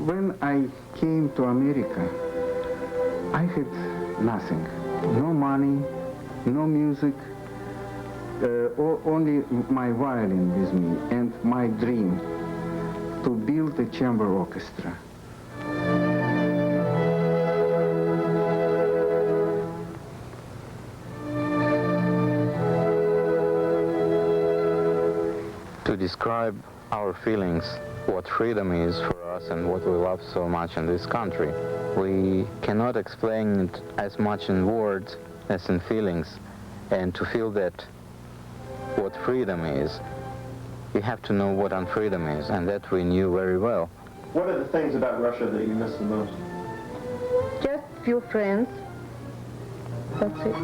When I came to America, I had nothing. No money, no music, only my violin with me and my dream to build a chamber orchestra. To describe our feelings, what freedom is for us and what we love so much in this country, we cannot explain it as much in words as in feelings. And to feel that what freedom is, you have to know what unfreedom is, and that we knew very well. What are the things about Russia that you miss the most? Just few friends. That's it.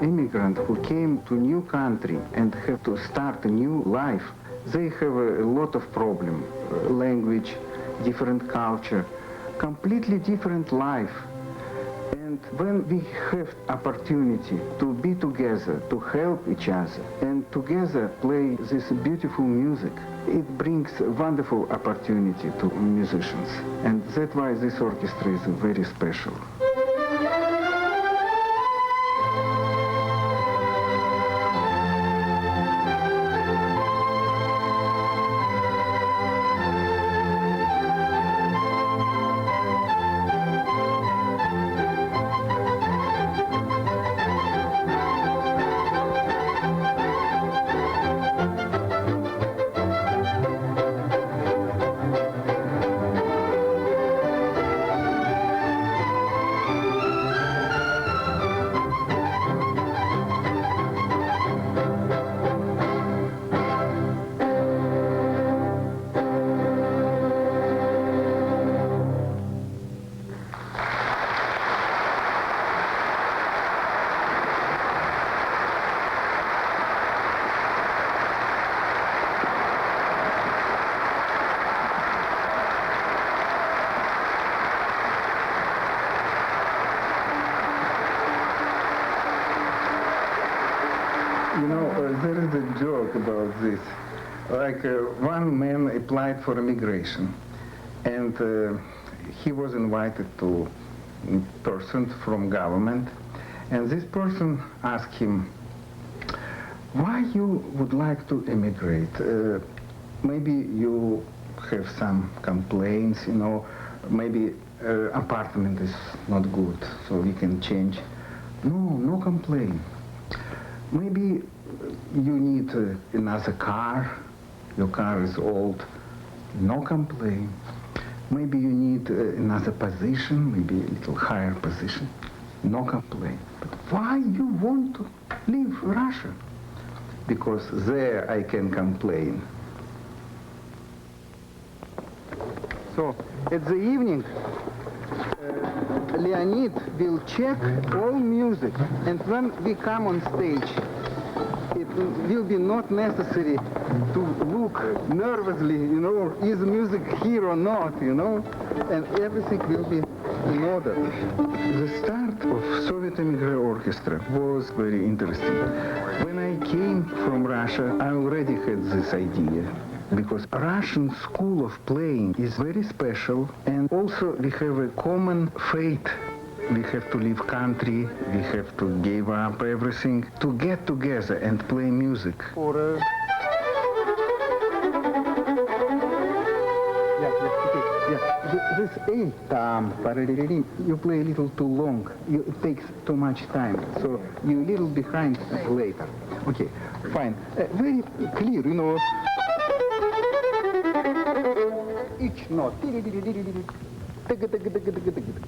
Immigrant who came to new country and have to start a new life, they have a lot of problem. Language, different culture, completely different life. And when we have opportunity to be together, to help each other, and together play this beautiful music, it brings a wonderful opportunity to musicians. And that's why this orchestra is very special. You know, there is a joke about this. Like one man applied for immigration, and he was invited to a person from government, and this person asked him, why you would like to immigrate? Maybe you have some complaints, you know, maybe apartment is not good, so we can change. No complaint. Maybe you need another car, your car is old, no complaint. Maybe you need another position, maybe a little higher position, no complaint. But why you want to leave Russia? Because there I can complain. So at the evening, Leonid will check all music, and when we come on stage, it will be not necessary to look nervously, you know, is music here or not, you know, and everything will be in order. The start of Soviet Emigreè Orchestra was very interesting. When I came from Russia, I already had this idea, because Russian school of playing is very special, and also we have a common fate. We have to leave country, we have to give up everything to get together and play music. this A, tam, parallelim, you play a little too long. It takes too much time, so you're a little behind later. Okay, fine. Very clear, you know. Each note.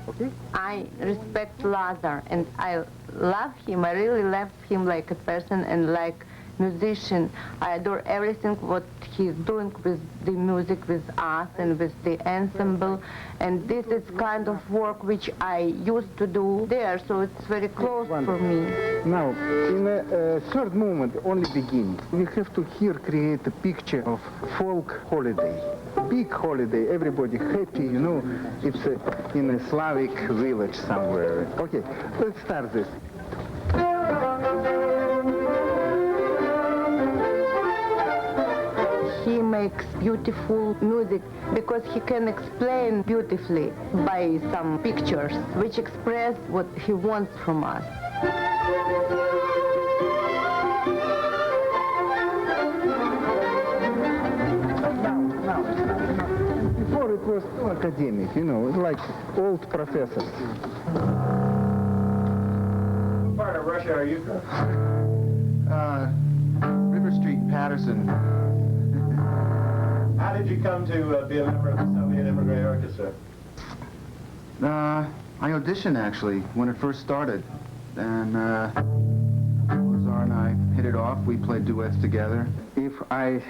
Okay? I respect Lazar, and I love him. I really love him like a person and like musician. I adore everything what he's doing with the music, with us, and with the ensemble. And this is kind of work which I used to do there, so it's very close for me. Now, in a third movement, only beginning, we have to here create a picture of folk holiday. Big holiday, everybody happy, you know, it's in a Slavic village somewhere. Okay, let's start this. He makes beautiful music because he can explain beautifully by some pictures which express what he wants from us. Before it was too academic, you know, like old professors. What part of Russia are you from? River Street, Patterson. How did you come to be a member of the Soviet Emigreè Orchestra? I auditioned, actually, when it first started. And Lazar and I hit it off. We played duets together. If I,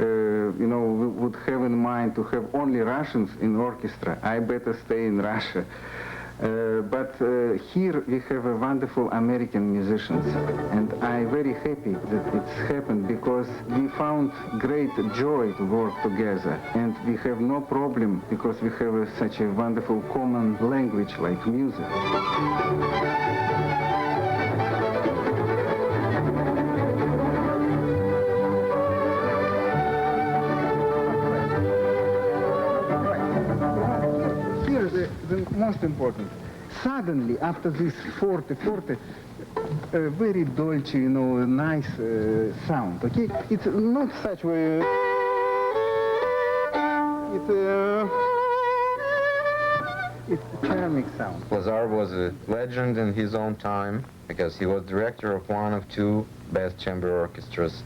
you know, would have in mind to have only Russians in orchestra, I better stay in Russia. But here we have a wonderful American musicians, and I'm very happy that it's happened because we found great joy to work together, and we have no problem because we have such a wonderful common language like music. The most important, suddenly after this forte, very dolce, you know, nice sound, okay? It's not such way, it's a charming sound. Lazar was a legend in his own time because he was director of one of two best chamber orchestras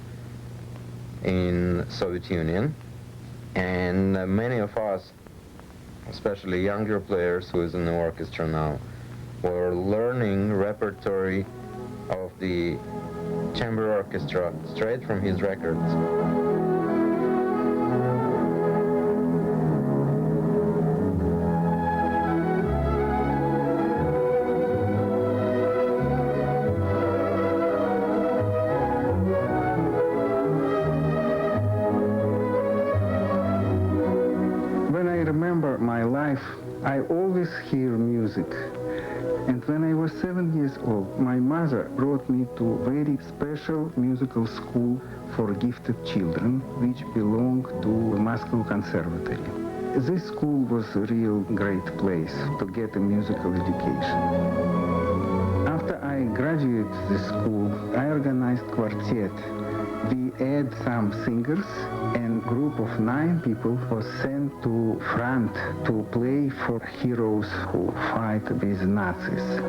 in Soviet Union, and many of us, especially younger players who is in the orchestra now, were learning repertory of the chamber orchestra straight from his records. My life, I always hear music. And when I was 7 years old, my mother brought me to a very special musical school for gifted children, which belonged to Moscow Conservatory. This school was a real great place to get a musical education. After I graduated the school, I organized quartet. We had some singers, and a group of 9 people was sent to front to play for heroes who fight with Nazis.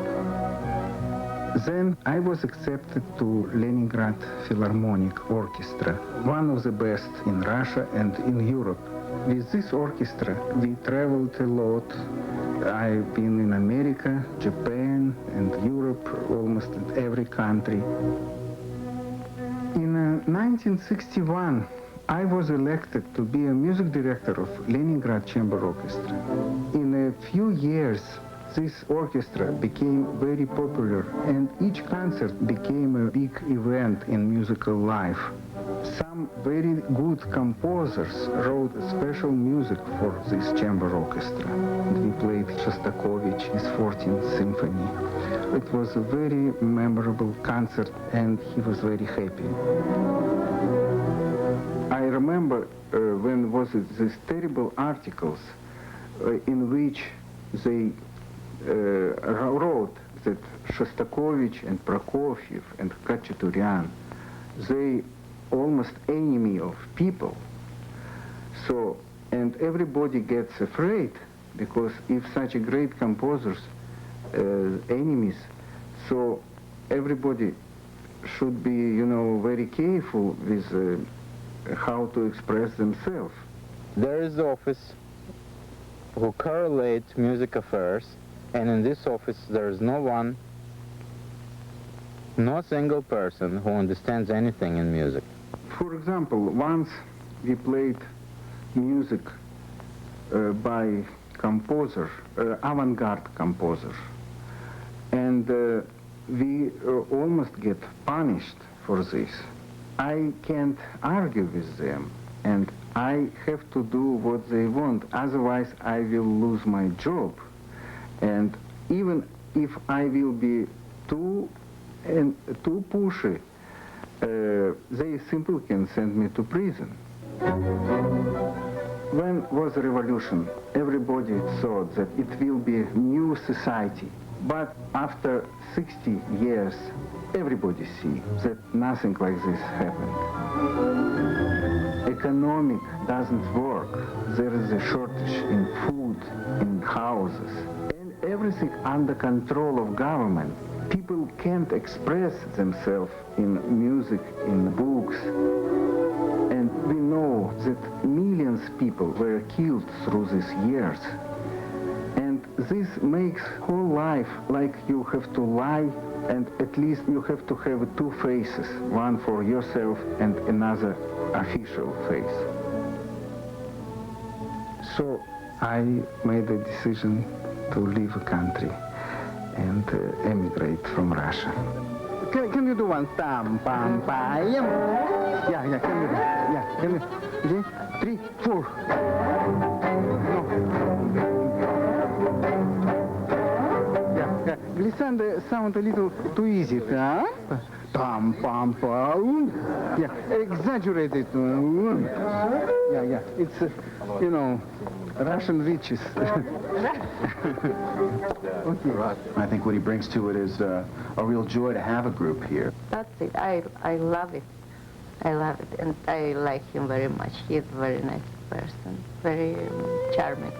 Then I was accepted to Leningrad Philharmonic Orchestra, one of the best in Russia and in Europe. With this orchestra, we traveled a lot. I've been in America, Japan, and Europe, almost in every country. In 1961, I was elected to be a music director of Leningrad Chamber Orchestra. In a few years, this orchestra became very popular, and each concert became a big event in musical life. Some very good composers wrote special music for this chamber orchestra. We played Shostakovich's 14th Symphony. It was a very memorable concert, and he was very happy. I remember when was it these terrible articles in which they wrote that Shostakovich and Prokofiev and Khachaturian, they almost enemy of people. So, and everybody gets afraid because if such a great composers enemies, so everybody should be, you know, very careful with how to express themselves. There is the office who correlates music affairs, and in this office there is no one, no single person who understands anything in music. For example, once we played music by composer, avant-garde composer, and we almost get punished for this. I can't argue with them, and I have to do what they want, otherwise I will lose my job. And even if I will be too pushy, they simply can send me to prison. When was the revolution, everybody thought that it will be a new society. But after 60 years, everybody see that nothing like this happened. Economic doesn't work. There is a shortage in food, in houses, and everything under control of government. People can't express themselves in music, in books, and we know that millions of people were killed through these years. And this makes whole life like you have to lie, and at least you have to have two faces, one for yourself and another official face. So I made a decision to leave the country and emigrate from Russia. Can you do one? Tam, pam, pam. Yeah, can you do? Yeah, can you? Okay? 3, 4. Yeah. Glissando sound a little too easy. Tam, pam, pam. Yeah, exaggerate it. Yeah. It's, you know, Russian riches. Okay. I think what he brings to it is a real joy to have a group here. That's it. I love it. I love it, and I like him very much. He's a very nice person, very charming.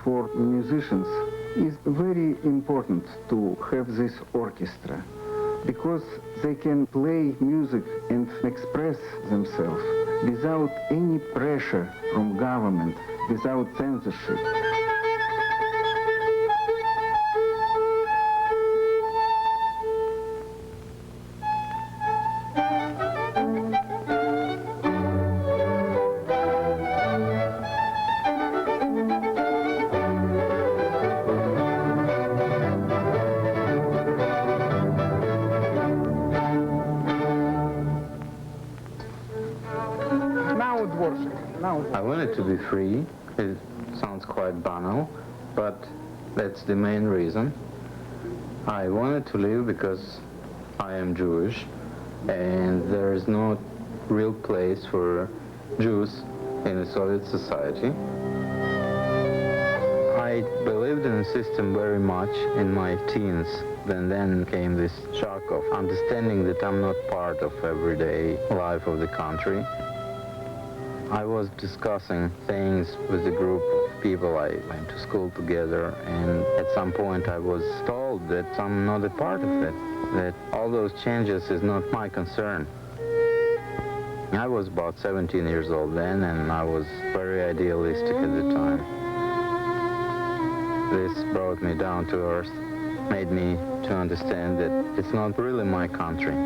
For musicians, it's very important to have this orchestra, because they can play music and express themselves without any pressure from government, without censorship. I wanted to be free. It sounds quite banal, but that's the main reason. I wanted to live because I am Jewish, and there is no real place for Jews in a Soviet society. I believed in the system very much in my teens, and then came this shock of understanding that I'm not part of everyday life of the country. I was discussing things with a group of people I went to school together, and at some point I was told that I'm not a part of it, that all those changes is not my concern. I was about 17 years old then, and I was very idealistic at the time. This brought me down to earth, made me to understand that it's not really my country.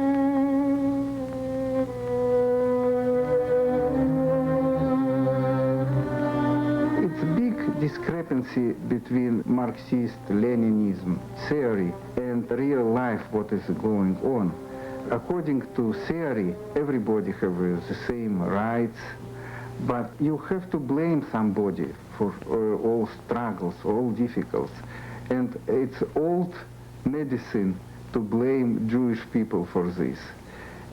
discrepancy between Marxist-Leninism theory and real life, what is going on. According to theory, everybody has the same rights, but you have to blame somebody for all struggles, all difficulties. And it's old medicine to blame Jewish people for this.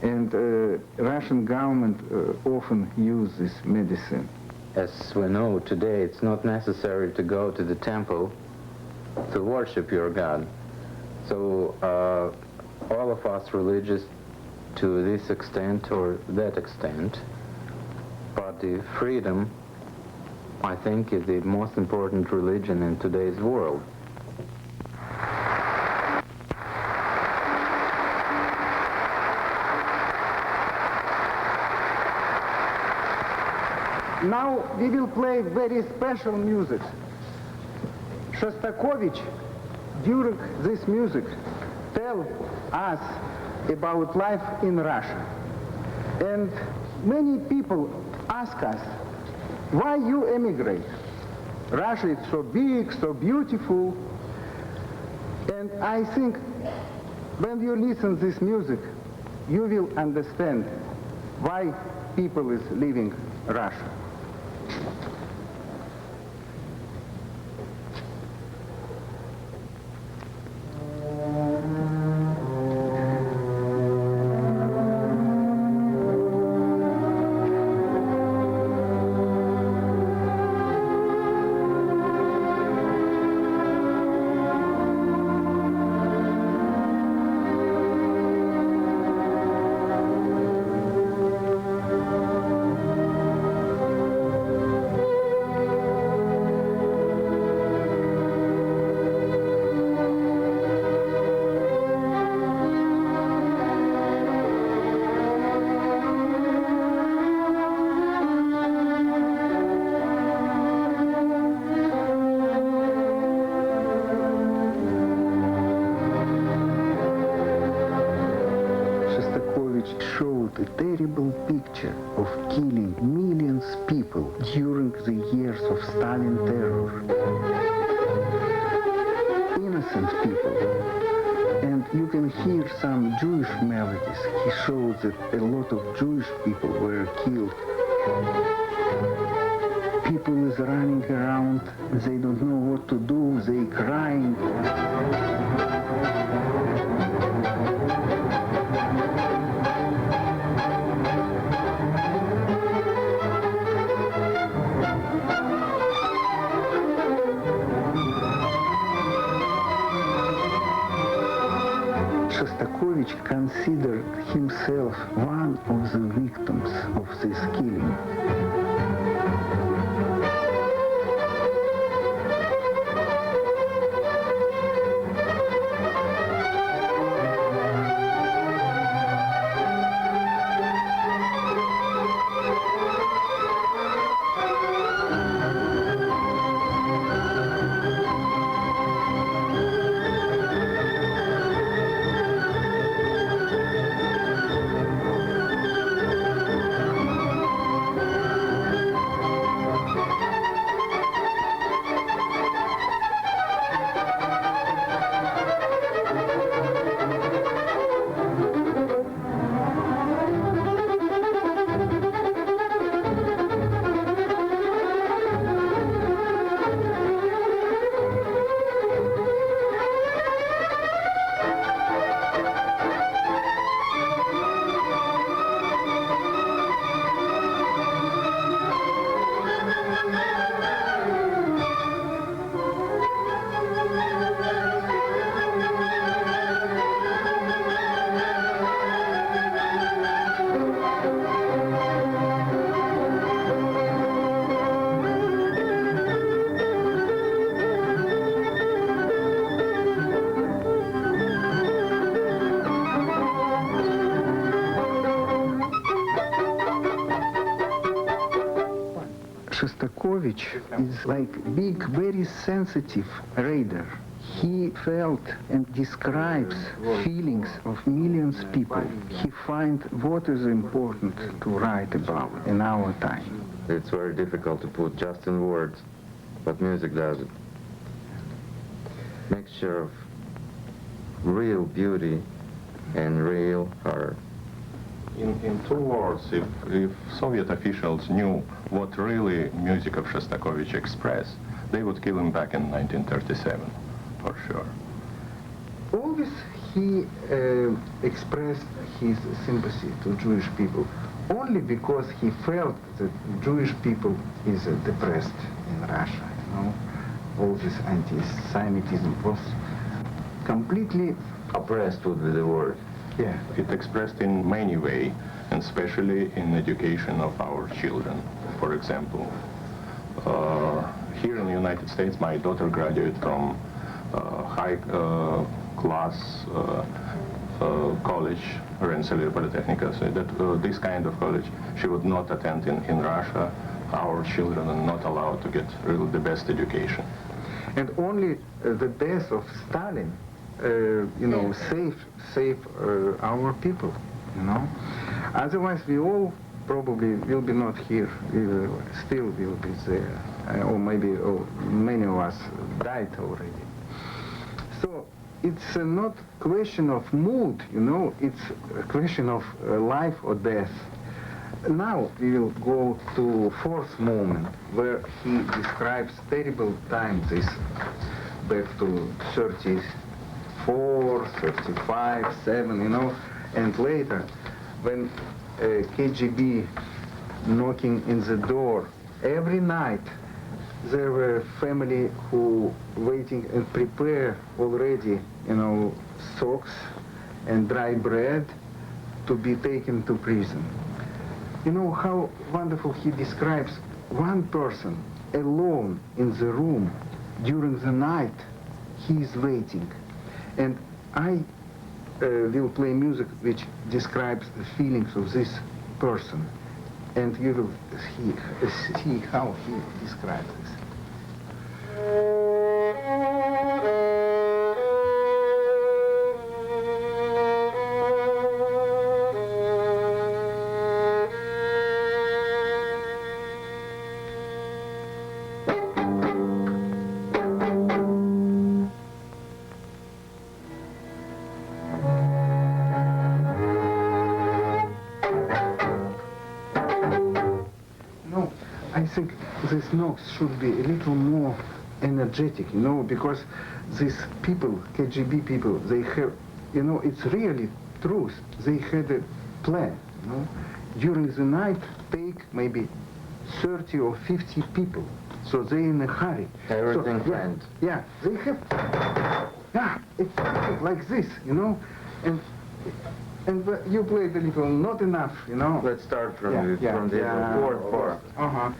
And Russian government often use this medicine. As we know today, it's not necessary to go to the temple to worship your God. So all of us religious to this extent or that extent, but the freedom, I think, is the most important religion in today's world. Now we will play very special music. Shostakovich, during this music, tell us about life in Russia. And many people ask us, why you emigrate? Russia is so big, so beautiful. And I think when you listen to this music, you will understand why people is leaving Russia. Showed a terrible picture of killing millions of people during the years of Stalin terror. Innocent people. And you can hear some Jewish melodies. He showed that a lot of Jewish people were killed. People is running around, they don't know what to do, they crying. Shostakovich considered himself one of the victims of this killing. Shostakovich is like big, very sensitive reader. He felt and describes feelings of millions of people. He finds what is important to write about in our time. It's very difficult to put just in words what music does. Mixture of real beauty and real horror. In two words, if Soviet officials knew what really music of Shostakovich expressed, they would kill him back in 1937, for sure. Always he expressed his sympathy to Jewish people only because he felt that Jewish people is depressed in Russia. You know, all this anti-Semitism was completely Oppressed would be the word. yeah. It expressed in many ways, and especially in education of our children. For example, here in the United States, my daughter graduated from high class college, Rensselaer Polytechnica, so that this kind of college she would not attend in Russia. Our children are not allowed to get really the best education. And only the death of Stalin, you know, save our people, you know. Otherwise, we all probably will be not here. We will, still will be there, or maybe many of us died already. So it's not question of mood, you know. It's a question of life or death. Now we will go to fourth moment where he describes terrible times, this back to 34, 35, 7, you know, and later when KGB knocking in the door every night, there were family who waiting and prepare already, you know, socks and dry bread to be taken to prison. You know how wonderful he describes one person alone in the room during the night. He is waiting. And I will play music which describes the feelings of this person. And you will see how he describes this. I think these notes should be a little more energetic, you know, because these people, KGB people, they have, you know, it's really truth. They had a plan, you know. During the night, take maybe 30 or 50 people. So they in a hurry. Everything so, planned. Yeah, they have, yeah, it's like this, you know, and you played a little, not enough, you know. Let's start from the fourth bar. Uh-huh.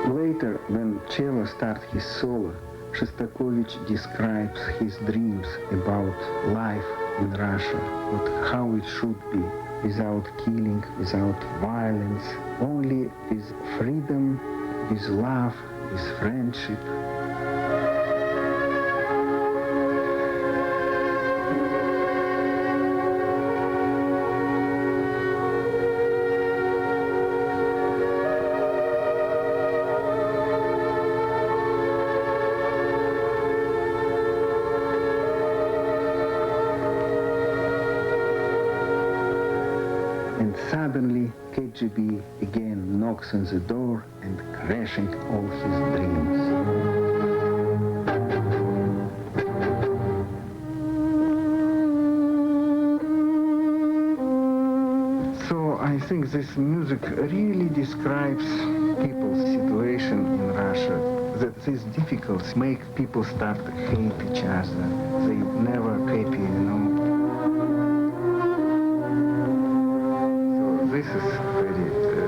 Later, when cello starts his solo, Shostakovich describes his dreams about life in Russia, how it should be, without killing, without violence, only with freedom, with love, with friendship. And suddenly KGB again knocks on the door and crashing all his dreams. So I think this music really describes people's situation in Russia, that these difficulties make people start to hate each other. They never happy, you know. This is very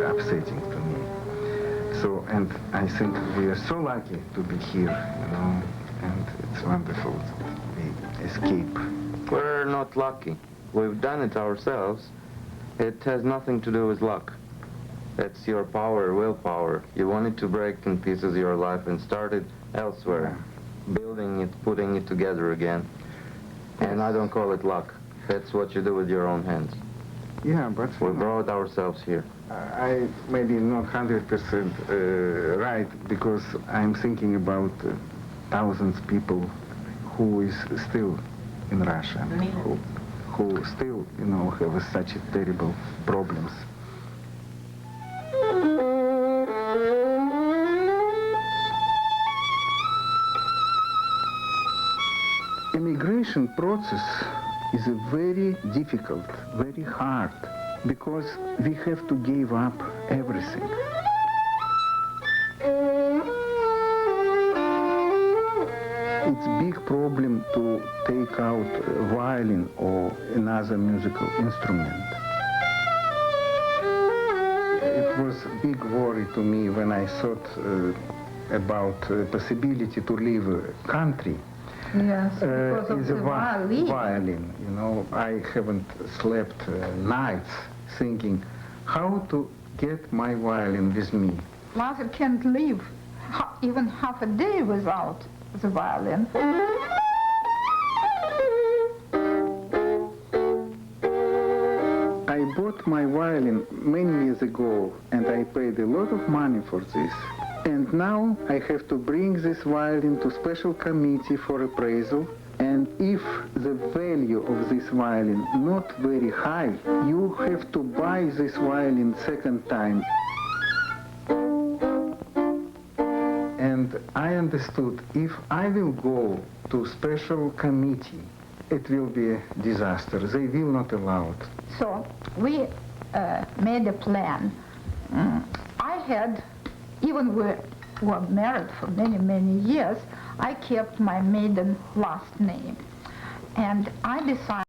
upsetting to me. So, and I think we are so lucky to be here, you know, and it's wonderful that we escape. We're not lucky. We've done it ourselves. It has nothing to do with luck. It's your power, willpower. You wanted to break in pieces your life and start it elsewhere, building it, putting it together again. And I don't call it luck. That's what you do with your own hands. Yeah, but We brought ourselves here. I maybe not 100% right, because I'm thinking about thousands of people who is still in Russia, who still, you know, have such terrible problems. Immigration process is a very difficult, very hard, because we have to give up everything. It's a big problem to take out a violin or another musical instrument. It was a big worry to me when I thought about the possibility to leave a country. Yes, because of is the a violin. You know, I haven't slept nights thinking how to get my violin with me. Lazar can't live even half a day without the violin. I bought my violin many years ago, and I paid a lot of money for this. And now I have to bring this violin to special committee for appraisal. And if the value of this violin not very high, you have to buy this violin second time. And I understood if I will go to special committee, it will be a disaster. They will not allow it. So we made a plan. I had, even we were married for many, many years, I kept my maiden last name. And I decided